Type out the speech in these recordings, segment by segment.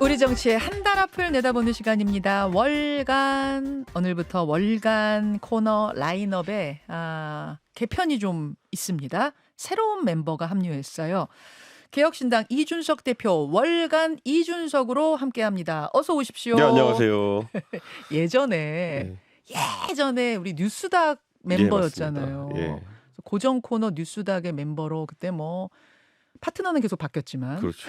우리 정치의 한 달 앞을 내다보는 시간입니다. 월간, 오늘부터 월간 코너 라인업에 개편이 좀 있습니다. 새로운 멤버가 합류했어요. 개혁신당 이준석 대표, 월간 이준석으로 함께합니다. 어서 오십시오. 네, 안녕하세요. 예전에 우리 뉴스닥 예, 멤버였잖아요. 맞습니다. 예, 고정 코너 뉴스닥의 멤버로 그때 뭐 파트너는 계속 바뀌었지만 그렇죠.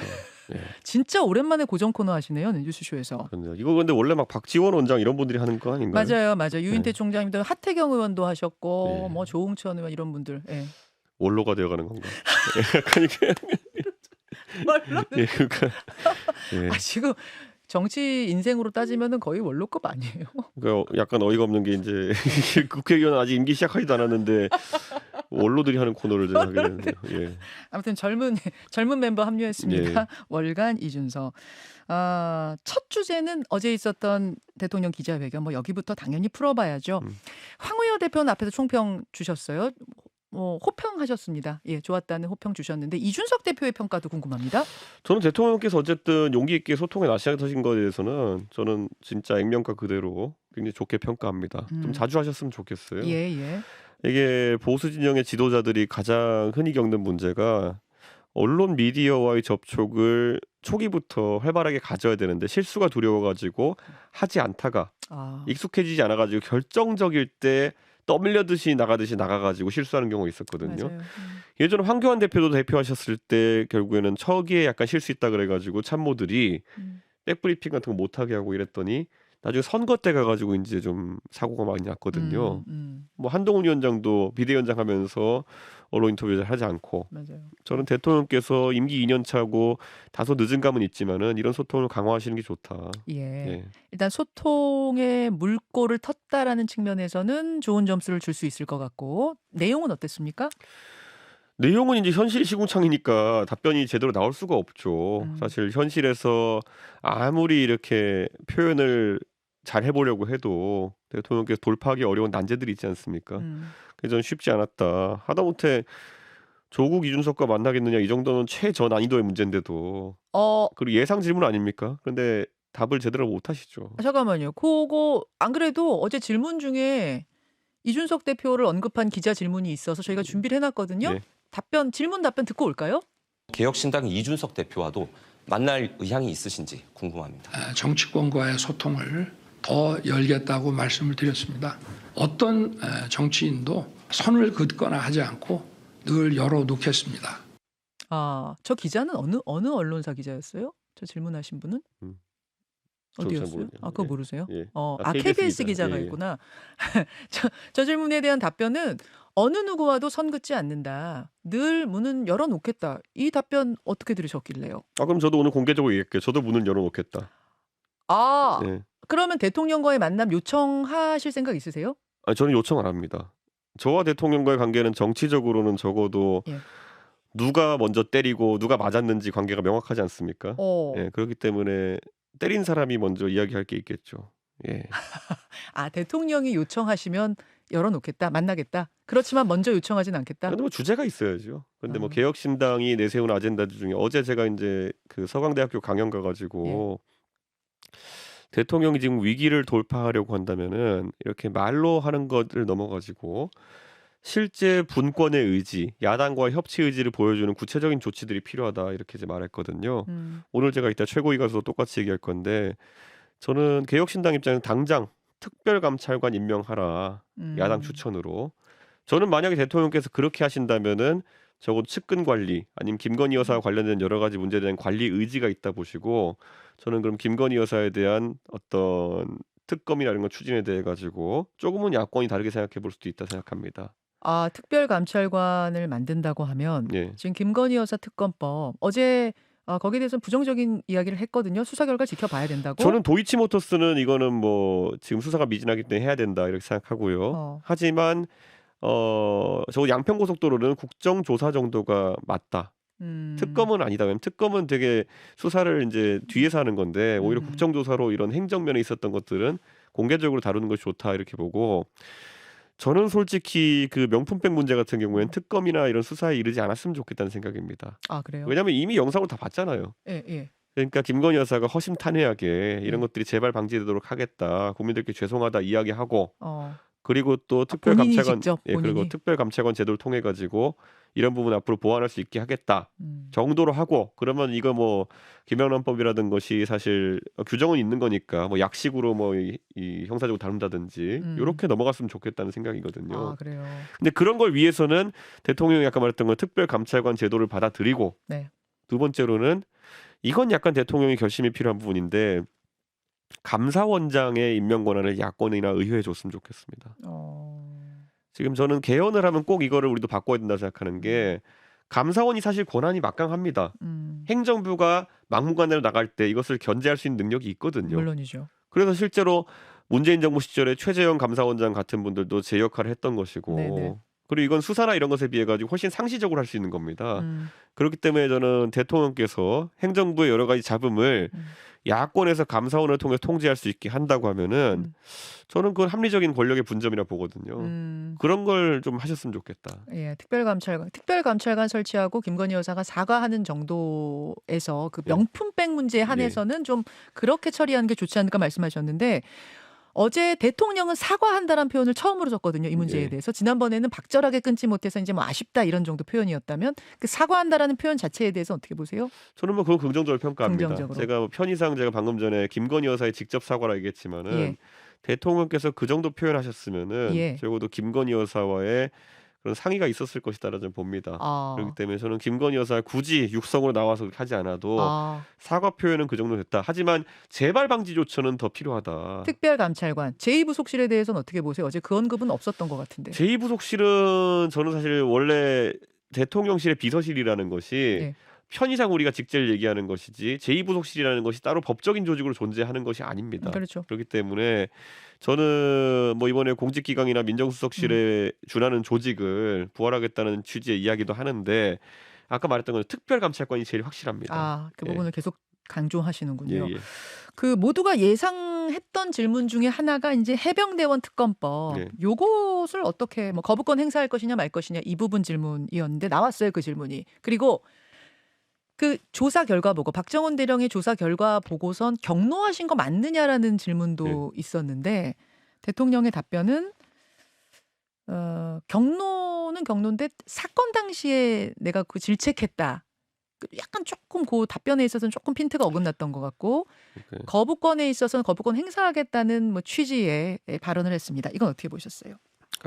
예, 진짜 오랜만에 고정 코너 하시네요. 뉴스쇼에서. 그렇네요. 이거 근데 원래 막 박지원 원장 이런 분들이 하는 거 아닌가요? 맞아요. 유인태 네. 총장님도 하태경 의원도 하셨고 예. 뭐 조응천 의원 이런 분들. 예. 원로가 되어가는 건가? 예, 약간 이게 예, 그러니까 예, 지금 정치 인생으로 따지면은 거의 원로급 아니에요. 그러니까 약간 어이가 없는 게 이제 국회의원 아직 임기 시작하지도 않았는데 원로들이 하는 코너를 제가 하게 되는데요. 예, 아무튼 젊은 멤버 합류했습니다. 월간 이준석. 첫 주제는 어제 있었던 대통령 기자회견. 뭐 여기부터 당연히 풀어봐야죠. 황우여 대표는 앞에서 총평 주셨어요. 호평하셨습니다. 예, 좋았다는 호평 주셨는데 이준석 대표의 평가도 궁금합니다. 저는 대통령께서 어쨌든 용기 있게 소통에 나서신 것에 대해서는 저는 진짜 액면가 그대로 굉장히 좋게 평가합니다. 좀 자주 하셨으면 좋겠어요. 예. 이게 보수 진영의 지도자들이 가장 흔히 겪는 문제가 언론 미디어와의 접촉을 초기부터 활발하게 가져야 되는데 실수가 두려워가지고 하지 않다가 익숙해지지 않아가지고 결정적일 때 떠밀려듯이 나가가지고 실수하는 경우가 있었거든요. 맞아요. 예전에 황교안 대표도 대표하셨을 때 결국에는 처기에 약간 실수있다 그래가지고 참모들이 백브리핑 같은 거 못하게 하고 이랬더니 나중에 선거 때 가가지고 이제 좀 사고가 많이 났거든요. 뭐 한동훈 위원장도 비대위원장 하면서 언론 인터뷰 잘 하지 않고. 맞아요. 저는 대통령께서 임기 2년 차고 다소 늦은 감은 있지만은 이런 소통을 강화하시는 게 좋다. 예. 일단 소통의 물꼬를 텄다라는 측면에서는 좋은 점수를 줄 수 있을 것 같고 내용은 어땠습니까? 내용은 이제 현실 시궁창이니까 답변이 제대로 나올 수가 없죠. 사실 현실에서 아무리 이렇게 표현을 잘 해보려고 해도 대통령께서 돌파하기 어려운 난제들이 있지 않습니까? 그래서 저는 쉽지 않았다. 하다못해 조국 이준석과 만나겠느냐 이 정도는 최저 난이도의 문제인데도 그리고 예상 질문 아닙니까? 그런데 답을 제대로 못 하시죠. 잠깐만요. 그거 안 그래도 어제 질문 중에 이준석 대표를 언급한 기자 질문이 있어서 저희가 준비를 해놨거든요. 네. 질문 답변 듣고 올까요? 개혁신당 이준석 대표와도 만날 의향이 있으신지 궁금합니다. 정치권과의 소통을 더 열겠다고 말씀을 드렸습니다. 어떤 정치인도 선을 긋거나 하지 않고 늘 열어놓겠습니다. 저 기자는 어느 언론사 기자였어요? 저 질문하신 분은? 어디였어요? 그거 예. 모르세요? 예. KBS 기자가 예. 있구나. 저 질문에 대한 답변은 어느 누구와도 선 긋지 않는다. 늘 문은 열어놓겠다. 이 답변 어떻게 들으셨길래요? 그럼 저도 오늘 공개적으로 얘기할게요. 저도 문을 열어놓겠다. 예. 그러면 대통령과의 만남 요청하실 생각 있으세요? 저는 요청 안 합니다. 저와 대통령과의 관계는 정치적으로는 적어도 누가 먼저 때리고 누가 맞았는지 관계가 명확하지 않습니까? 예, 그렇기 때문에 때린 사람이 먼저 이야기할 게 있겠죠. 예. 대통령이 요청하시면 열어놓겠다, 만나겠다. 그렇지만 먼저 요청하진 않겠다. 근데 뭐 주제가 있어야죠. 근데 뭐 개혁신당이 내세운 아젠다 중에 어제 제가 이제 그 서강대학교 강연 가가지고 대통령이 지금 위기를 돌파하려고 한다면은 이렇게 말로 하는 것을 넘어가지고 실제 분권의 의지, 야당과의 협치 의지를 보여주는 구체적인 조치들이 필요하다 이렇게 이제 말했거든요. 오늘 제가 이따 최고위 가서 똑같이 얘기할 건데 저는 개혁신당 입장에서 당장 특별감찰관 임명하라 야당 추천으로. 저는 만약에 대통령께서 그렇게 하신다면은 적어도 측근 관리 아니면 김건희 여사와 관련된 여러 가지 문제에 대한 관리 의지가 있다 보시고 저는 그럼 김건희 여사에 대한 어떤 특검이나 이런 거 추진에 대해 가지고 조금은 야권이 다르게 생각해 볼 수도 있다 생각합니다. 특별감찰관을 만든다고 하면 지금 김건희 여사 특검법 어제 거기에 대해서는 부정적인 이야기를 했거든요. 수사 결과 지켜봐야 된다고. 저는 도이치모터스는 이거는 뭐 지금 수사가 미진하기 때문에 해야 된다 이렇게 생각하고요. 하지만 저 양평고속도로는 국정조사 정도가 맞다. 특검은 아니다. 왜냐면 특검은 되게 수사를 이제 뒤에서 하는 건데 오히려 국정조사로 이런 행정면에 있었던 것들은 공개적으로 다루는 것이 좋다 이렇게 보고 저는 솔직히 그 명품백 문제 같은 경우에는 특검이나 이런 수사에 이르지 않았으면 좋겠다는 생각입니다. 그래요? 왜냐하면 이미 영상을 다 봤잖아요. 예. 그러니까 김건희 여사가 허심탄회하게 이런 네. 것들이 재발 방지되도록 하겠다. 국민들께 죄송하다 이야기하고 어. 그리고 또 본인이 특별감찰관 직접 예 그리고 본인이. 특별감찰관 제도를 통해 가지고 이런 부분 앞으로 보완할 수 있게 하겠다. 음. 정도로 하고 그러면 이거 뭐 김영란법이라든 것이 사실 규정은 있는 거니까 뭐 약식으로 뭐 이 형사적으로 다룬다든지 음. 요렇게 넘어갔으면 좋겠다는 생각이거든요. 아, 그래요. 근데 그런 걸 위해서는 대통령이 아까 말했던 건 특별감찰관 제도를 받아들이고 네. 두 번째로는 이건 약간 대통령이 결심이 필요한 부분인데 감사원장의 임명 권한을 야권이나 의회에 줬으면 좋겠습니다. 어. 지금 저는 개헌을 하면 꼭 이거를 우리도 바꿔야 된다 생각하는 게 감사원이 사실 권한이 막강합니다. 음. 행정부가 막무가내로 나갈 때 이것을 견제할 수 있는 능력이 있거든요. 물론이죠. 그래서 실제로 문재인 정부 시절에 최재형 감사원장 같은 분들도 제 역할을 했던 것이고 네네. 그리고 이건 수사나 이런 것에 비해 가지고 훨씬 상시적으로 할 수 있는 겁니다. 음. 그렇기 때문에 저는 대통령께서 행정부의 여러 가지 잡음을 음. 야권에서 감사원을 통해 통제할 수 있게 한다고 하면은 음. 저는 그건 합리적인 권력의 분점이라 보거든요. 음. 그런 걸 좀 하셨으면 좋겠다. 예, 특별감찰관 설치하고 김건희 여사가 사과하는 정도에서 그 예. 명품백 문제에 한해서는 좀 그렇게 처리하는 게 좋지 않을까 말씀하셨는데 어제 대통령은 사과한다는 표현을 처음으로 썼거든요. 이 문제에 예. 대해서. 지난번에는 박절하게 끊지 못해서 이제 뭐 아쉽다 이런 정도 표현이었다면 그 사과한다라는 표현 자체에 대해서 어떻게 보세요? 저는 뭐 그건 긍정적으로 평가합니다. 긍정적으로. 제가 뭐 편의상 제가 방금 전에 김건희 여사의 직접 사과라 얘기했지만은 예. 대통령께서 그 정도 표현하셨으면은 예. 적어도 김건희 여사와의 그런 상의가 있었을 것이다라고 저는 봅니다. 그렇기 아. 때문에 저는 김건희 여사 굳이 육성으로 나와서 그렇게 하지 않아도 아. 사과 표현은 그 정도 됐다. 하지만 재발 방지 조처는 더 필요하다. 특별감찰관 제2부속실에 대해서는 어떻게 보세요? 어제 그 언급은 없었던 것 같은데. 제2부속실은 저는 사실 원래 대통령실의 비서실이라는 것이 예. 편의상 우리가 직제를 얘기하는 것이지 제2부속실이라는 것이 따로 법적인 조직으로 존재하는 것이 아닙니다. 그렇죠. 그렇기 때문에 저는 뭐 이번에 공직기강이나 민정수석실에 준하는 조직을 부활하겠다는 취지의 이야기도 하는데 아까 말했던 건 특별감찰관이 제일 확실합니다. 아, 그 예. 부분을 계속 강조하시는군요. 예. 그 모두가 예상했던 질문 중에 하나가 이제 해병대원 특검법. 네. 요것을 어떻게 뭐 거부권 행사할 것이냐 말 것이냐 이 부분 질문이었는데 나왔어요, 그 질문이. 그리고 그 조사 결과 보고 박정원 대령의 조사 결과 보고선 경로하신 거 맞느냐라는 질문도 있었는데 대통령의 답변은 경로는 경로인데 사건 당시에 내가 그 질책했다. 약간 조금 그 답변에 있어서는 조금 핀트가 어긋났던 것 같고 네. 거부권에 있어서는 거부권 행사하겠다는 뭐 취지의 발언을 했습니다. 이건 어떻게 보셨어요?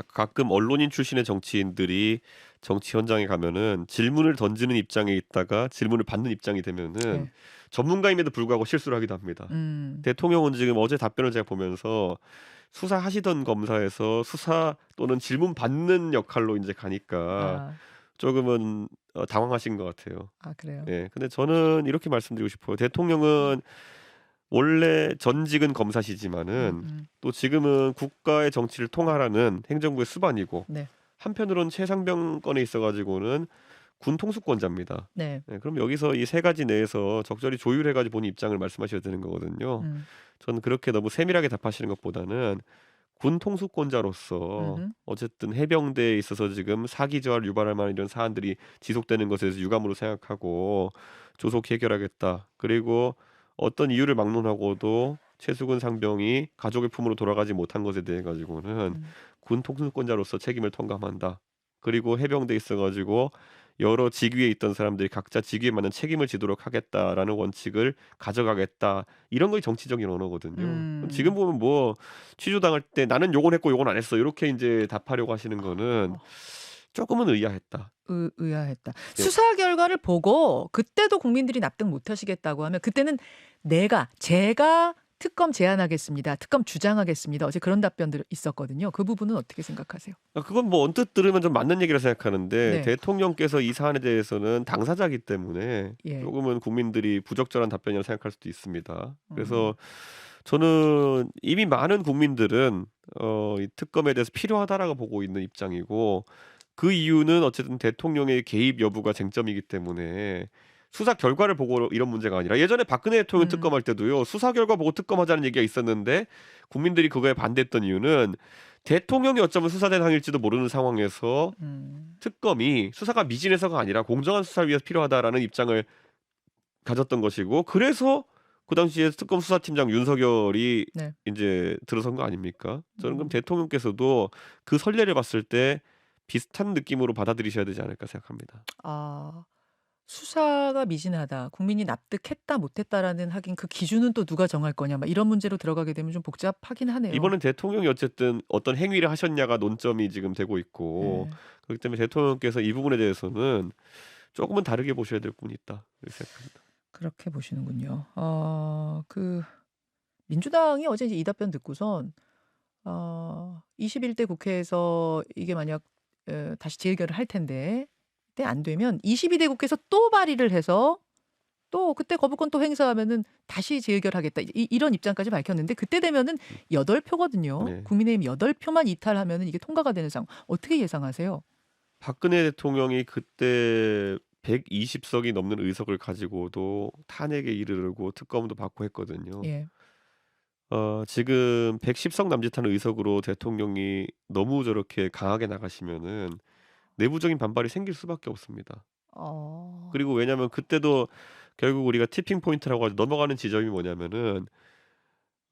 가끔 언론인 출신의 정치인들이 정치 현장에 가면은 질문을 던지는 입장에 있다가 질문을 받는 입장이 되면은 네. 전문가임에도 불구하고 실수를 하기도 합니다. 음. 대통령은 지금 어제 답변을 제가 보면서 수사하시던 검사에서 수사 또는 질문 받는 역할로 이제 가니까 아, 조금은 당황하신 것 같아요. 아, 그래요. 예, 근데 저는 이렇게 말씀드리고 싶어요. 대통령은 원래 전직은 검사시지만은 또 지금은 국가의 정치를 통할하는 행정부의 수반이고 네. 한편으로는 최상병 건에 있어가지고는 군 통수권자입니다. 네. 네, 그럼 여기서 이 세 가지 내에서 적절히 조율해가지고 본인 입장을 말씀하셔야 되는 거거든요. 음. 저는 그렇게 너무 세밀하게 답하시는 것보다는 군 통수권자로서 음흠. 어쨌든 해병대에 있어서 지금 사기 저하를 유발할 만한 이런 사안들이 지속되는 것에 대해서 유감으로 생각하고 조속 해결하겠다. 그리고 어떤 이유를 막론하고도 최수근 상병이 가족의 품으로 돌아가지 못한 것에 대해 가지고는 군 통수권자로서 책임을 통감한다. 그리고 해병대에 있어가지고 여러 직위에 있던 사람들이 각자 직위에 맞는 책임을 지도록 하겠다라는 원칙을 가져가겠다. 이런 것이 정치적인 언어거든요. 지금 보면 뭐 취조당할 때 나는 요건 했고 요건 안 했어. 이렇게 이제 답하려고 하시는 거는 조금은 의아했다. 의아했다. 네. 수사 결과를 보고 그때도 국민들이 납득 못 하시겠다고 하면 그때는 제가 특검 제안하겠습니다. 특검 주장하겠습니다. 어제 그런 답변들 있었거든요. 그 부분은 어떻게 생각하세요? 그건 뭐 언뜻 들으면 좀 맞는 얘기라 생각하는데 네. 대통령께서 이 사안에 대해서는 당사자이기 때문에 예. 조금은 국민들이 부적절한 답변이라고 생각할 수도 있습니다. 그래서 저는 이미 많은 국민들은 이 특검에 대해서 필요하다라고 보고 있는 입장이고 그 이유는 어쨌든 대통령의 개입 여부가 쟁점이기 때문에 수사 결과를 보고 이런 문제가 아니라 예전에 박근혜 대통령 특검할 때도요. 수사 결과 보고 특검하자는 얘기가 있었는데 국민들이 그거에 반대했던 이유는 대통령이 어쩌면 수사 대상일지도 모르는 상황에서 특검이 수사가 미진해서가 아니라 공정한 수사를 위해서 필요하다라는 입장을 가졌던 것이고 그래서 그 당시에 특검 수사팀장 윤석열이 네. 이제 들어선 거 아닙니까? 저는 그럼 음. 대통령께서도 그 선례를 봤을 때 비슷한 느낌으로 받아들이셔야 되지 않을까 생각합니다. 아. 수사가 미진하다. 국민이 납득했다 못했다라는 하긴 그 기준은 또 누가 정할 거냐 막 이런 문제로 들어가게 되면 좀 복잡하긴 하네요. 이번엔 대통령이 어쨌든 어떤 행위를 하셨냐가 논점이 지금 되고 있고 네. 그렇기 때문에 대통령께서 이 부분에 대해서는 조금은 다르게 보셔야 될 부분이 있다 이렇게 생각합니다. 그렇게 보시는군요. 그 민주당이 어제 이제 이 답변 듣고선 21대 국회에서 이게 만약 다시 재의결을 할 텐데 그때 안 되면 22대 국회에서 또 발의를 해서 또 그때 거부권 또 행사하면은 다시 재의결하겠다. 이런 입장까지 밝혔는데 그때 되면은 8표거든요. 네. 국민의힘 8표만 이탈하면은 이게 통과가 되는 상황. 어떻게 예상하세요? 박근혜 대통령이 그때 120석이 넘는 의석을 가지고도 탄핵에 이르르고 특검도 받고 했거든요. 예. 지금 110석 남짓하는 의석으로 대통령이 너무 저렇게 강하게 나가시면은 내부적인 반발이 생길 수밖에 없습니다. 어. 그리고 왜냐하면 그때도 결국 우리가 티핑 포인트라고 하죠. 넘어가는 지점이 뭐냐면은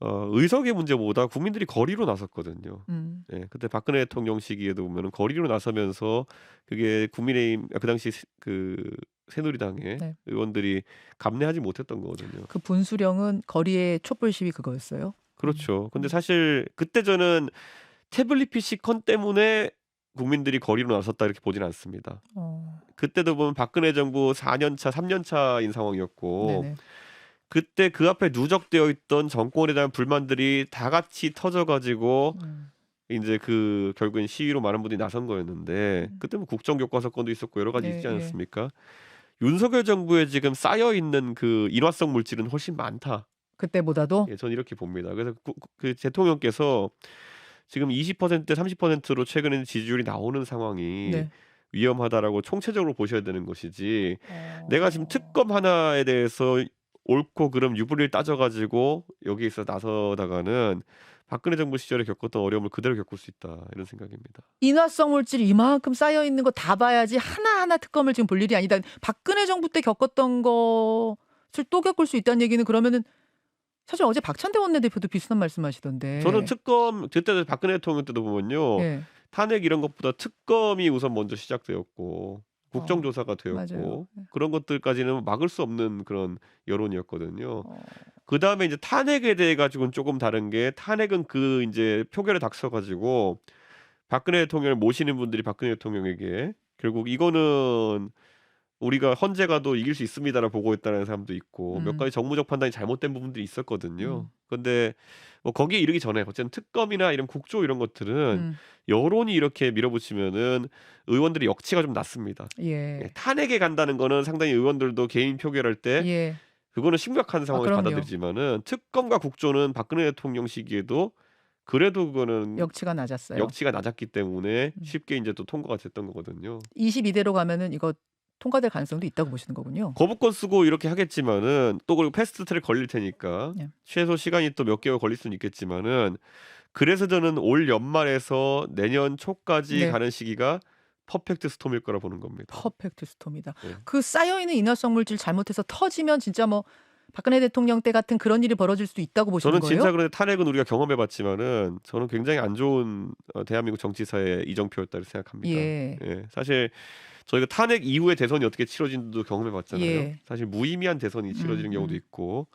의석의 문제보다 국민들이 거리로 나섰거든요. 음. 예, 그때 박근혜 대통령 시기에도 보면은 거리로 나서면서 그게 국민의힘 그 당시 그 새누리당의 네. 의원들이 감내하지 못했던 거거든요. 그 분수령은 거리의 촛불 시위 그거였어요? 그렇죠. 근데 사실 그때 저는 태블릿 PC 건 때문에 국민들이 거리로 나섰다 이렇게 보진 않습니다. 그때도 보면 박근혜 정부 4년 차, 3년 차인 상황이었고 네네. 그때 그 앞에 누적되어 있던 정권에 대한 불만들이 다 같이 터져가지고 음. 이제 그 결국엔 시위로 많은 분들이 나선 거였는데 그때 뭐 국정교과 사건도 있었고 여러 가지 네, 있지 예. 않았습니까? 윤석열 정부에 지금 쌓여 있는 그 인화성 물질은 훨씬 많다. 그때보다도? 예, 저는 이렇게 봅니다. 그래서 그 대통령께서 지금 20% 30%로 최근에 지지율이 나오는 상황이 네. 위험하다라고 총체적으로 보셔야 되는 것이지 내가 지금 어. 특검 하나에 대해서 옳고 그름 유불리를 따져가지고 여기에서 나서다가는 박근혜 정부 시절에 겪었던 어려움을 그대로 겪을 수 있다 이런 생각입니다. 인화성 물질이 이만큼 쌓여 있는 거 다 봐야지 하나하나 특검을 지금 볼 일이 아니다. 박근혜 정부 때 겪었던 것을 또 겪을 수 있다는 얘기는 그러면은 사실 어제 박찬대 원내대표도 비슷한 말씀하시던데. 저는 특검 그때 박근혜 대통령 때도 보면요 예. 탄핵 이런 것보다 특검이 우선 먼저 시작되었고 국정조사가 맞아요. 되었고 예. 그런 것들까지는 막을 수 없는 그런 여론이었거든요. 어. 그 다음에 이제 탄핵에 대해 가지고는 조금 다른 게 탄핵은 그 이제 표결에 닥쳐가지고 박근혜 대통령을 모시는 분들이 박근혜 대통령에게 결국 이거는 우리가 헌재 가도 이길 수 있습니다라고 보고했다는 사람도 있고 몇 가지 정무적 판단이 잘못된 부분들이 있었거든요. 근데 뭐 거기에 이르기 전에 어쨌든 특검이나 이런 국조 이런 것들은 여론이 이렇게 밀어붙이면은 의원들의 역치가 좀 낮습니다. 예, 예. 탄핵에 간다는 거는 상당히 의원들도 개인 표결할 때 예. 그거는 심각한 상황을 그럼요. 받아들이지만은 특검과 국조는 박근혜 대통령 시기에도 그래도 그거는 역치가 낮았어요. 역치가 낮았기 때문에 쉽게 이제 또 통과가 됐던 거거든요. 22대로 가면은 이거 통과될 가능성도 있다고 보시는 거군요. 거부권 쓰고 이렇게 하겠지만은 또 그리고 패스트트랙 걸릴 테니까 예. 최소 시간이 또 몇 개월 걸릴 수는 있겠지만은 그래서 저는 올 연말에서 내년 초까지 네. 가는 시기가 퍼펙트 스톰일 거라 보는 겁니다. 퍼펙트 스톰이다. 네. 그 쌓여있는 인화성 물질 잘못해서 터지면 진짜 뭐 박근혜 대통령 때 같은 그런 일이 벌어질 수도 있다고 보시는 저는 거예요? 진짜 그런데 탄핵은 우리가 경험해봤지만은 저는 굉장히 안 좋은 대한민국 정치사의 이정표였다 이렇게 생각합니다. 예. 예, 사실 저희가 탄핵 이후에 대선이 어떻게 치러진지도 경험해봤잖아요. 예. 사실 무의미한 대선이 치러지는 경우도 음. 있고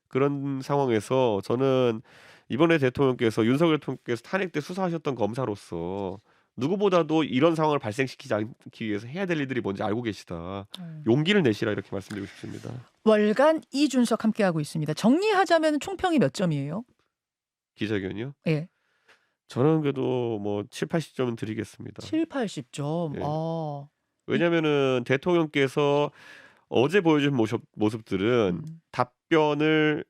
그런 상황에서 저는 이번에 대통령께서 윤석열 대통령께서 탄핵 때 수사하셨던 검사로서 누구보다도 이런 상황을 발생시키지 않기 위해서 해야 될 일들이 뭔지 알고 계시다. 용기를 내시라 이렇게 말씀드리고 싶습니다. 월간 이준석 함께하고 있습니다. 정리하자면 총평이 몇 점이에요? 기자회견이요? 예. 저는 그래도 뭐 7, 80점은 드리겠습니다. 7, 80점. 예. 아. 왜냐면은 대통령께서 어제 보여준 모습들은 답변을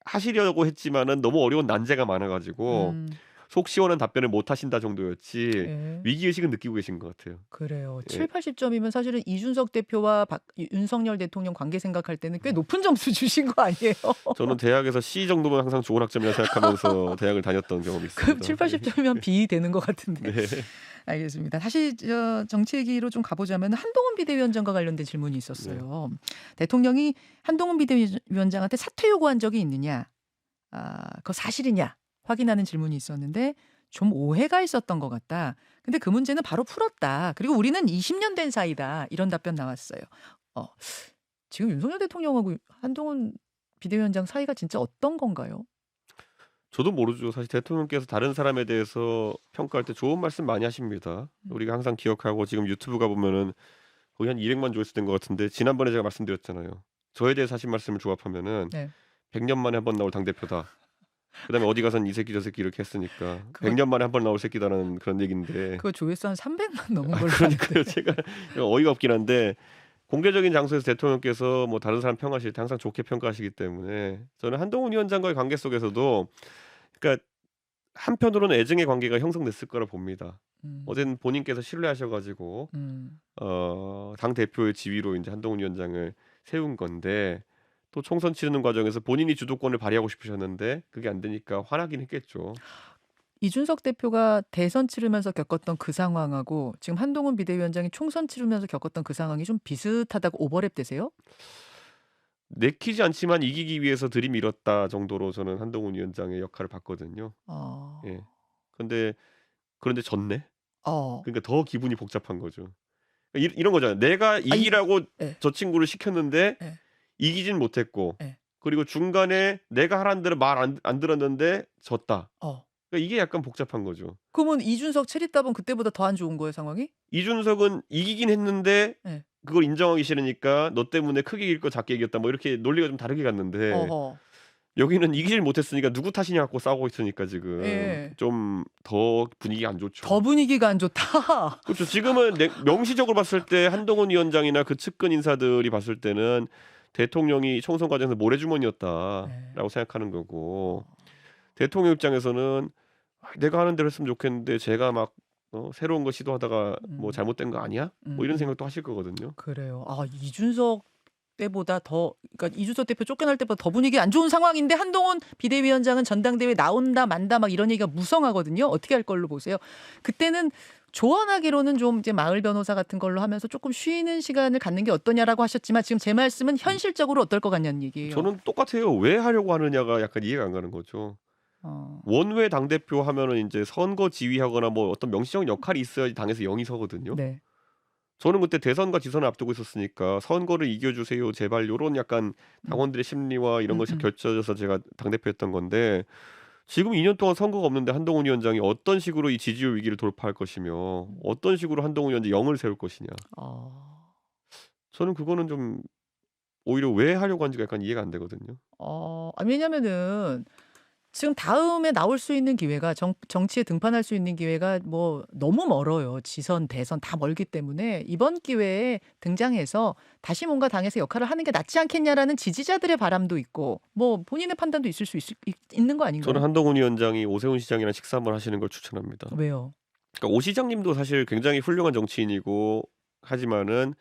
하시려고 했지만은 너무 어려운 난제가 많아가지고 속 시원한 답변을 못 하신다 정도였지 예. 위기 의식은 느끼고 계신 것 같아요. 그래요. 예. 7, 80점이면 사실은 이준석 대표와 윤석열 대통령 관계 생각할 때는 꽤 높은 점수 주신 거 아니에요? 저는 대학에서 C 정도면 항상 좋은 학점이라 생각하면서 대학을 다녔던 경험이 그럼 있습니다. 7, 80점이면 B 되는 것 같은데. 네. 알겠습니다. 다시 정치 얘기로 좀 가보자면 한동훈 비대위원장과 관련된 질문이 있었어요. 대통령이 한동훈 비대위원장한테 사퇴 요구한 적이 있느냐? 그거 사실이냐? 확인하는 질문이 있었는데 좀 오해가 있었던 것 같다. 근데 그 문제는 바로 풀었다. 그리고 우리는 20년 된 사이다. 이런 답변 나왔어요. 지금 윤석열 대통령하고 한동훈 비대위원장 사이가 진짜 어떤 건가요? 저도 모르죠. 사실 대통령께서 다른 사람에 대해서 평가할 때 좋은 말씀 많이 하십니다. 우리가 항상 기억하고 지금 유튜브 가보면은 거의 한 200만 조회수 된 것 같은데 지난번에 제가 말씀드렸잖아요. 저에 대해서 하신 말씀을 조합하면은 네. 100년 만에 한 번 나올 당대표다. 그다음에 어디 가선 이 새끼 저 새끼 이렇게 했으니까 그거- 100년 만에 한 번 나올 새끼다라는 그런 얘기인데 그거 조회수 한 300만 넘은 걸로 그러니까요. 아는데. 제가 어이가 없긴 한데 공개적인 장소에서 대통령께서 뭐 다른 사람 평하실 때 항상 좋게 평가하시기 때문에 저는 한동훈 위원장과의 관계 속에서도 그러니까 한편으로는 애증의 관계가 형성됐을 거라 봅니다. 음, 어제는 본인께서 신뢰하셔가지고 음. 당 대표의 지위로 이제 한동훈 위원장을 세운 건데 또 총선 치르는 과정에서 본인이 주도권을 발휘하고 싶으셨는데 그게 안 되니까 화나긴 했겠죠. 이준석 대표가 대선 치르면서 겪었던 그 상황하고 지금 한동훈 비대위원장이 총선 치르면서 겪었던 그 상황이 좀 비슷하다고 오버랩 되세요? 내키지 않지만 이기기 위해서 들이밀었다 정도로 저는 한동훈 위원장의 역할을 봤거든요. 어, 예. 그런데 졌네. 어, 그러니까 더 기분이 복잡한 거죠. 이런 거잖아요. 내가 이기라고 예. 저 친구를 시켰는데 예. 이기진 못했고 예. 그리고 중간에 내가 하라는 대로 말 안 들었는데 졌다. 어. 그러니까 이게 약간 복잡한 거죠. 그러면 이준석 체리답은 그때보다 더 안 좋은 거예요, 상황이? 이준석은 이기긴 했는데 예. 그걸 인정하기 싫으니까 너 때문에 크게 이길 거 작게 이겼다. 뭐 이렇게 논리가 좀 다르게 갔는데 어허. 여기는 이기질 못했으니까 누구 탓이냐 갖고 싸우고 있으니까 지금 예. 좀 더 분위기가 안 좋죠. 더 분위기가 안 좋다. 그렇죠. 지금은 명시적으로 봤을 때 한동훈 위원장이나 그 측근 인사들이 봤을 때는 대통령이 총선 과정에서 모래주머니였다라고 네. 생각하는 거고 대통령 입장에서는 내가 하는 대로 했으면 좋겠는데 제가 막 새로운 거 시도하다가 뭐 잘못된 거 아니야? 뭐 이런 생각도 하실 거거든요. 그래요. 이준석 때보다 더, 그러니까 이준석 대표 쫓겨날 때보다 더 분위기 안 좋은 상황인데 한동훈 비대위원장은 전당대회 나온다 만다 막 이런 얘기가 무성하거든요. 어떻게 할 걸로 보세요? 그때는 조언하기로는 좀 이제 마을 변호사 같은 걸로 하면서 조금 쉬는 시간을 갖는 게 어떠냐라고 하셨지만 지금 제 말씀은 현실적으로 어떨 것 같냐는 얘기예요. 저는 똑같아요. 왜 하려고 하느냐가 약간 이해가 안 가는 거죠. 어, 원외 당대표 하면은 이제 선거 지휘하거나 뭐 어떤 명시적인 역할이 있어야지 당에서 영이 서거든요. 네. 저는 그때 대선과 지선을 앞두고 있었으니까 선거를 이겨주세요 제발 요런 약간 당원들의 심리와 이런 것이 겹쳐져서 제가 당대표였던 건데 지금 2년 동안 선거가 없는데 한동훈 위원장이 어떤 식으로 이 지지율 위기를 돌파할 것이며 어떤 식으로 한동훈 위원장이 영을 세울 것이냐. 어, 저는 그거는 좀 오히려 왜 하려고 하는지가 약간 이해가 안 되거든요. 왜냐면은 지금 다음에 나올 수 있는 기회가 정치에 등판할 수 있는 기회가 뭐 너무 멀어요. 지선, 대선 다 멀기 때문에 이번 기회에 등장해서 다시 뭔가 당에서 역할을 하는 게 낫지 않겠냐라는 지지자들의 바람도 있고 뭐 본인의 판단도 있을 수 있는 거 아닌가요? 저는 한동훈 위원장이 오세훈 시장이랑 식사 한번 하시는 걸 추천합니다. 왜요? 그러니까 오 시장님도 사실 굉장히 훌륭한 정치인이고 하지만은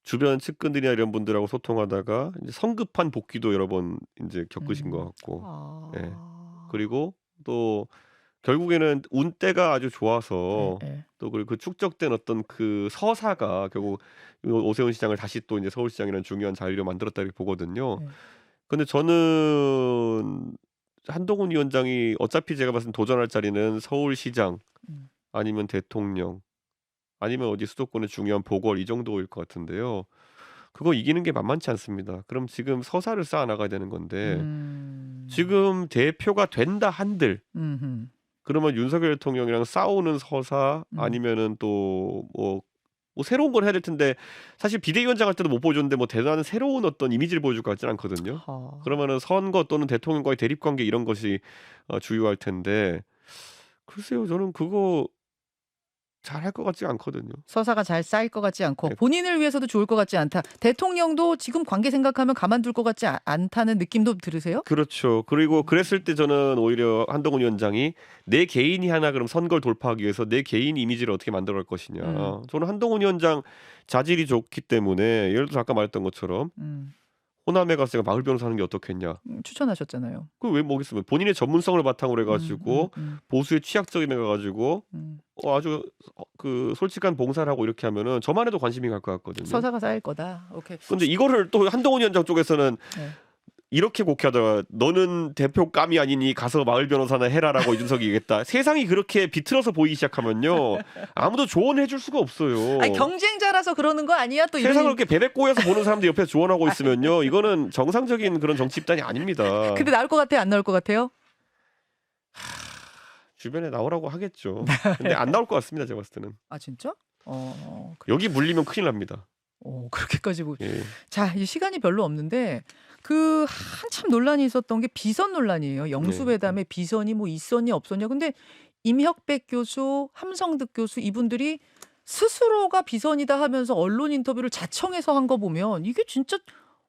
주변 측근들이나 이런 분들하고 소통하다가 이제 성급한 복귀도 여러 번 이제 겪으신 것 같고 예. 그리고 또 결국에는 운때가 아주 좋아서 네. 또 그 축적된 어떤 그 서사가 결국 오세훈 시장을 다시 또 이제 서울시장이라는 중요한 자리로 만들었다 이렇게 보거든요. 네. 근데 저는 한동훈 위원장이 어차피 제가 봤을 때 도전할 자리는 서울시장 음. 아니면 대통령 아니면 어디 수도권의 중요한 보궐 이 정도일 것 같은데요. 그거 이기는 게 만만치 않습니다. 그럼 지금 서사를 쌓아 나가야 되는 건데 지금 대표가 된다 한들 음흠. 그러면 윤석열 대통령이랑 싸우는 서사 아니면은 또 뭐 새로운 걸 해야 될 텐데 사실 비대위원장 할 때도 못 보여줬는데 뭐 대단한 새로운 어떤 이미지를 보여줄 것 같지는 않거든요. 그러면은 선거 또는 대통령과의 대립 관계 이런 것이 주요할 텐데 글쎄요 저는 그거 잘할 것 같지 않거든요. 서사가 잘 쌓일 것 같지 않고 네. 본인을 위해서도 좋을 것 같지 않다. 대통령도 지금 관계 생각하면 가만둘 것 같지 않다는 느낌도 들으세요? 그렇죠. 그리고 그랬을 때 저는 오히려 한동훈 위원장이 내 개인이 하나 그럼 선거를 돌파하기 위해서 내 개인 이미지를 어떻게 만들어갈 것이냐. 저는 한동훈 위원장 자질이 좋기 때문에 예를 들어서 아까 말했던 것처럼 호남에 가서 제가 마을 변호사 하는 게 어떻겠냐. 추천하셨잖아요. 그 왜 뭐겠으면 본인의 전문성을 바탕으로 해가지고 보수의 취약적임에 가가지고 아주 그 솔직한 봉사를 하고 이렇게 하면은 저만 해도 관심이 갈 것 같거든요. 서사가 쌓일 거다. 오케이. 근데 이거를 또 한동훈 위원장 쪽에서는 네. 이렇게 곡해하다가 너는 대표감이 아니니 가서 마을 변호사나 해라라고 이준석이 얘기했다. 세상이 그렇게 비틀어서 보이기 시작하면요. 아무도 조언해줄 수가 없어요. 아니, 경쟁자라서 그러는 거 아니야? 또 이런. 세상을 그렇게 베베 꼬여서 보는 사람들 옆에서 조언하고 있으면요. 이거는 정상적인 그런 정치 집단이 아닙니다. 근데 나올 것 같아요? 안 나올 것 같아요? 주변에 나오라고 하겠죠. 근데 안 나올 것 같습니다. 제가 봤을 때는. 아 진짜? 여기 물리면 큰일 납니다. 그렇게까지 예. 자, 이 시간이 별로 없는데 그 한참 논란이 있었던 게 비선 논란이에요. 영수회담에 비선이 뭐 있었냐 없었냐. 근데 임혁백 교수, 함성득 교수 이분들이 스스로가 비선이다 하면서 언론 인터뷰를 자청해서 한 거 보면 이게 진짜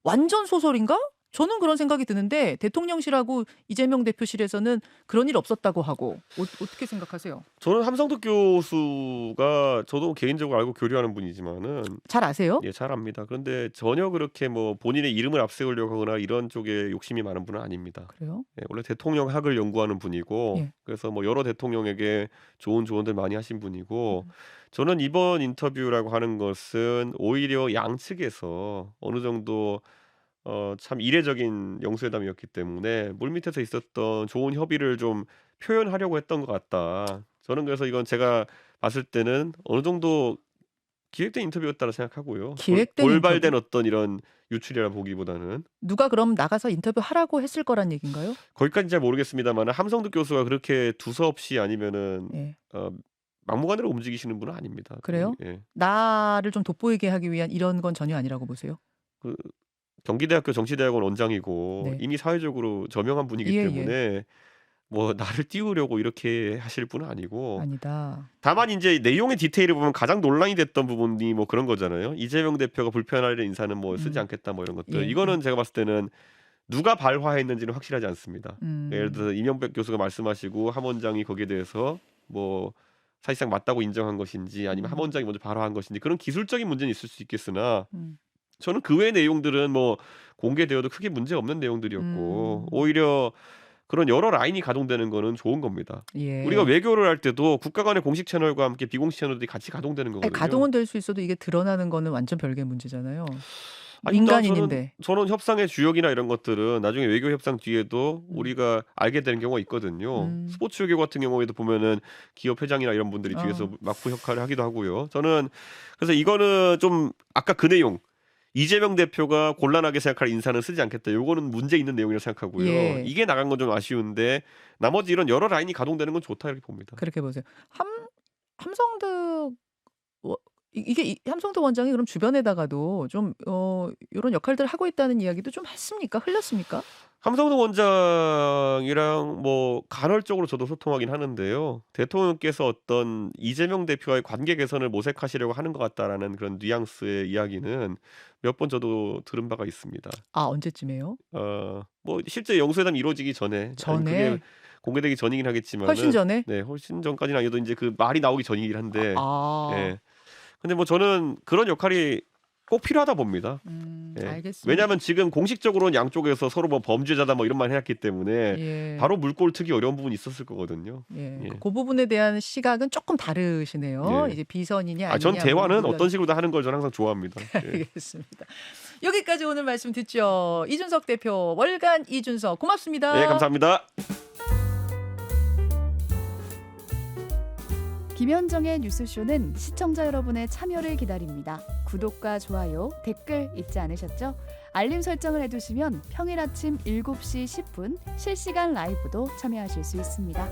완전 소설인가? 저는 그런 생각이 드는데 대통령실하고 이재명 대표실에서는 그런 일 없었다고 하고 어떻게 생각하세요? 저는 함성득 교수가 저도 개인적으로 알고 교류하는 분이지만은 잘 아세요? 예, 잘 압니다. 그런데 전혀 그렇게 뭐 본인의 이름을 앞세우려고 하거나 이런 쪽에 욕심이 많은 분은 아닙니다. 그래요? 예, 원래 대통령학을 연구하는 분이고 예. 그래서 뭐 여러 대통령에게 좋은 조언들 많이 하신 분이고 저는 이번 인터뷰라고 하는 것은 오히려 양측에서 어느 정도 참 이례적인 영수회담이었기 때문에 물밑에서 있었던 좋은 협의를 좀 표현하려고 했던 것 같다. 저는 그래서 이건 제가 봤을 때는 어느 정도 기획된 인터뷰였다고 생각하고요. 기획된 골발된 어떤 이런 유출이라 보기보다는 누가 그럼 나가서 인터뷰 하라고 했을 거란 얘기인가요? 거기까지 잘 모르겠습니다만 함성득 교수가 그렇게 두서없이 아니면은 예. 막무가내로 움직이시는 분은 아닙니다. 그래요? 예. 나를 좀 돋보이게 하기 위한 이런 건 전혀 아니라고 보세요? 그 경기대학교 정치대학원 원장이고 네. 이미 사회적으로 저명한 분이기 예, 때문에 뭐 나를 띄우려고 이렇게 하실 분은 아니고 아니다. 다만 이제 내용의 디테일을 보면 가장 논란이 됐던 부분이 뭐 그런 거잖아요. 이재명 대표가 불편할 인사는 뭐 쓰지 않겠다 뭐 이런 것들. 예, 이거는 제가 봤을 때는 누가 발화했는지는 확실하지 않습니다. 음. 예를 들어서 이명백 교수가 말씀하시고 함 원장이 거기에 대해서 뭐 사실상 맞다고 인정한 것인지 아니면 함 원장이 먼저 발화한 것인지 그런 기술적인 문제는 있을 수 있겠으나 저는 그 외의 내용들은 뭐 공개되어도 크게 문제 없는 내용들이었고 오히려 그런 여러 라인이 가동되는 거는 좋은 겁니다. 예. 우리가 외교를 할 때도 국가 간의 공식 채널과 함께 비공식 채널들이 같이 가동되는 아니, 거거든요. 가동은 될 수 있어도 이게 드러나는 거는 완전 별개의 문제잖아요. 아니, 민간인인데. 저는 협상의 주역이나 이런 것들은 나중에 외교 협상 뒤에도 우리가 알게 되는 경우가 있거든요. 스포츠 외교 같은 경우에도 보면은 기업 회장이나 이런 분들이 뒤에서 막부 역할을 하기도 하고요. 저는 그래서 이거는 좀 아까 그 내용 이재명 대표가 곤란하게 생각할 인사는 쓰지 않겠다. 요거는 문제 있는 내용이라고 생각하고요. 예. 이게 나간 건 좀 아쉬운데 나머지 이런 여러 라인이 가동되는 건 좋다 이렇게 봅니다. 그렇게 보세요. 함성득 이게 함성득 원장이 그럼 주변에다가도 좀 이런 역할들을 하고 있다는 이야기도 좀 했습니까? 흘렸습니까? 함성득 원장이랑 뭐 간헐적으로 저도 소통하긴 하는데요. 대통령께서 어떤 이재명 대표와의 관계 개선을 모색하시려고 하는 것 같다라는 그런 뉘앙스의 이야기는 몇 번 저도 들은 바가 있습니다. 아 언제쯤에요? 뭐 실제 영수회담 이루어지기 전에 아니, 그게 공개되기 전이긴 하겠지만 훨씬 전에? 네, 훨씬 전까지는 아니어도 이제 그 말이 나오기 전이긴 한데 예. 아. 근데 뭐 저는 그런 역할이 꼭 필요하다 봅니다. 예. 알겠습니다. 왜냐하면 지금 공식적으로는 양쪽에서 서로 뭐 범죄자다 뭐 이런 말 해왔기 때문에 예. 바로 물꼬를 트기 어려운 부분이 있었을 거거든요. 예. 예. 그 부분에 대한 시각은 조금 다르시네요. 예. 이제 비선이냐 아니냐. 전 대화는 물론. 어떤 식으로 하는 걸 저는 항상 좋아합니다. 예. 알겠습니다. 여기까지 오늘 말씀 듣죠. 이준석 대표 월간 이준석 고맙습니다. 네, 감사합니다. 김현정의 뉴스쇼는 시청자 여러분의 참여를 기다립니다. 구독과 좋아요, 댓글 잊지 않으셨죠? 알림 설정을 해두시면 평일 아침 7시 10분 실시간 라이브도 참여하실 수 있습니다.